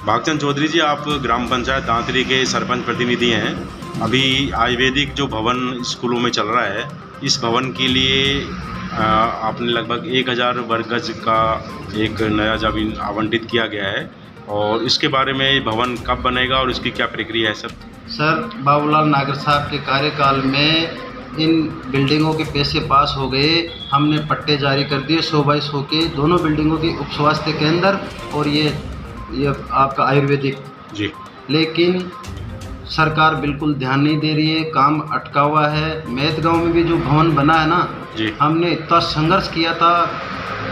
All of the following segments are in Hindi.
भागचंद चौधरी जी, आप ग्राम पंचायत दांतरी के सरपंच प्रतिनिधि हैं। अभी आयुर्वेदिक जो भवन स्कूलों में चल रहा है, इस भवन के लिए आपने लगभग 1000 वर्ग गज का एक नया ज़मीन आवंटित किया गया है, और इसके बारे में ये भवन कब बनेगा और इसकी क्या प्रक्रिया है सर? सर, बाबूलाल नागर साहब के कार्यकाल में इन बिल्डिंगों के पैसे पास हो गए। हमने पट्टे जारी कर दिए 100 बाई 100 के, दोनों बिल्डिंगों की उप स्वास्थ्य केंद्र और ये आपका आयुर्वेदिक जी। लेकिन सरकार बिल्कुल ध्यान नहीं दे रही है, काम अटका हुआ है। मैत गांव में भी जो भवन बना है ना जी, हमने इतना संघर्ष किया था,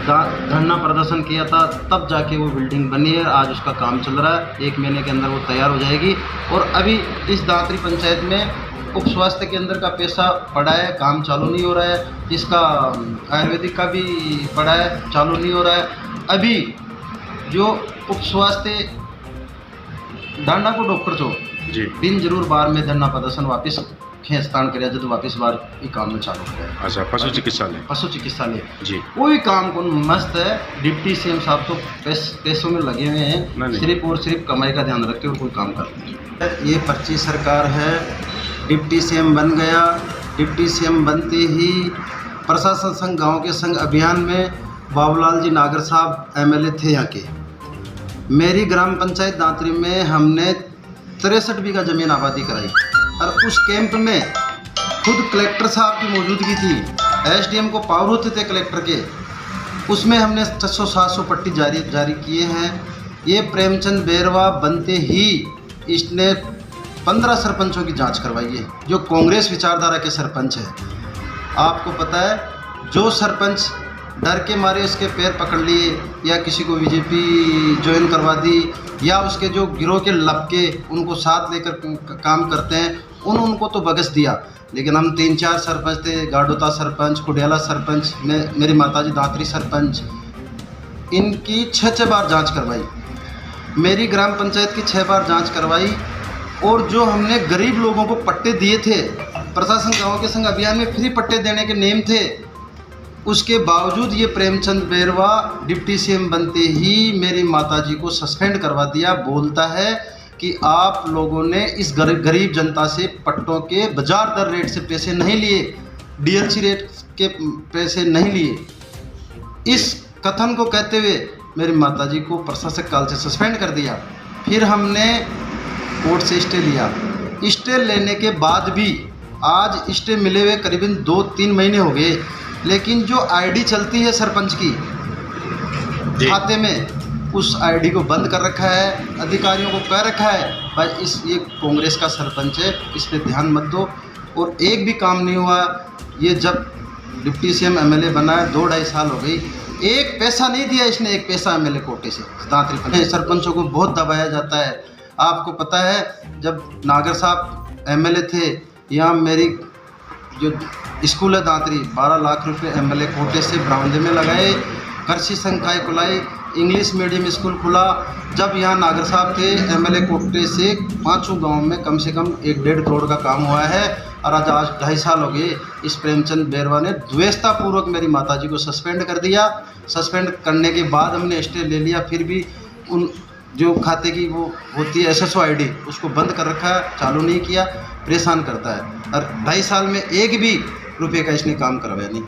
धरना प्रदर्शन किया था, तब जाके वो बिल्डिंग बनी है। आज उसका काम चल रहा है, 1 महीने के अंदर वो तैयार हो जाएगी। और अभी इस दांतरी पंचायत में उप स्वास्थ्य केंद्र का पैसा पड़ा है, काम चालू नहीं हो रहा है। इसका आयुर्वेदिक का भी पड़ा है, चालू नहीं हो रहा है। अभी जो उप स्वास्थ्य डांडा को डॉक्टर जो जी, दिन जरूर बार में धरना प्रदर्शन वापस खेस्तान करे जो वापस बार ये काम में चालू करे। अच्छा, पशु चिकित्सालय जी, वो भी काम को मस्त है। डिप्टी सीएम साहब तो पैसों में लगे हुए हैं, सिर्फ और सिर्फ कमाई का ध्यान रखते और कोई काम करते हैं। ये पर्ची सरकार है, डिप्टी सीएम बन गया। डिप्टी सीएम बनते ही प्रशासन संघ गाँव के संघ अभियान में बाबूलाल जी नागर साहब MLA थे यहाँ के। मेरी ग्राम पंचायत दांतरी में हमने 63 बीघा ज़मीन आबादी कराई, और उस कैंप में खुद कलेक्टर साहब की मौजूदगी थी। SDM को पावर होते थे कलेक्टर के, उसमें हमने 600-700 पट्टी जारी किए हैं। ये प्रेमचंद बैरवा बनते ही इसने 15 सरपंचों की जांच करवाई है, जो कांग्रेस विचारधारा के सरपंच है। आपको पता है, जो सरपंच डर के मारे उसके पैर पकड़ लिए या किसी को बीजेपी ज्वाइन करवा दी, या उसके जो गिरोह के लपके उनको साथ लेकर काम करते हैं, उनको तो बगस दिया। लेकिन हम 3-4 सरपंच थे, गाडोता सरपंच, कुडियाला सरपंच, मेरी माताजी दांतरी सरपंच, इनकी 6 बार जांच करवाई। मेरी ग्राम पंचायत की 6 बार जांच करवाई। और जो हमने गरीब लोगों को पट्टे दिए थे, प्रशासन गाँव के संग अभियान में फ्री पट्टे देने के नेम थे, उसके बावजूद ये प्रेमचंद बैरवा डिप्टी सीएम बनते ही मेरी माताजी को सस्पेंड करवा दिया। बोलता है कि आप लोगों ने इस गरीब जनता से पट्टों के बाजार दर रेट से पैसे नहीं लिए, DLC रेट के पैसे नहीं लिए। इस कथन को कहते हुए मेरी माताजी को प्रशासक काल से सस्पेंड कर दिया। फिर हमने कोर्ट से स्टे लिया। स्टे लेने के बाद भी आज स्टे मिले हुए करीबन 2-3 महीने हो गए, लेकिन जो ID चलती है सरपंच की खाते में, उस ID को बंद कर रखा है। अधिकारियों को कह रखा है भाई ये कांग्रेस का सरपंच है, इस पे ध्यान मत दो। और एक भी काम नहीं हुआ। ये जब डिप्टी सीएम MLA बना है 2-2.5 साल हो गई, एक पैसा नहीं दिया इसने, एक पैसा MLA कोटे से। दांतरी सरपंचों को बहुत दबाया जाता है। आपको पता है, जब नागर साहब MLA थे, यहाँ मेरी जो स्कूल है दांतरी, 12 लाख रुपए MLA कोटे से बरामदे में लगाए। कृषि संकाय खुलाई, इंग्लिश मीडियम स्कूल खुला। जब यहाँ नागर साहब थे, MLA कोटे से 5 गाँव में कम से कम 1-1.5 करोड़ का काम हुआ है। और आज 2.5 साल हो गए, इस प्रेमचंद बैरवा ने द्वेषतापूर्वक मेरी माताजी को सस्पेंड कर दिया। सस्पेंड करने के बाद हमने स्टे ले लिया, फिर भी उन जो खाते की वो होती है SSO ID, उसको बंद कर रखा है, चालू नहीं किया। परेशान करता है, और 2.5 साल में एक भी रुपये का इसने काम करवाया नहीं।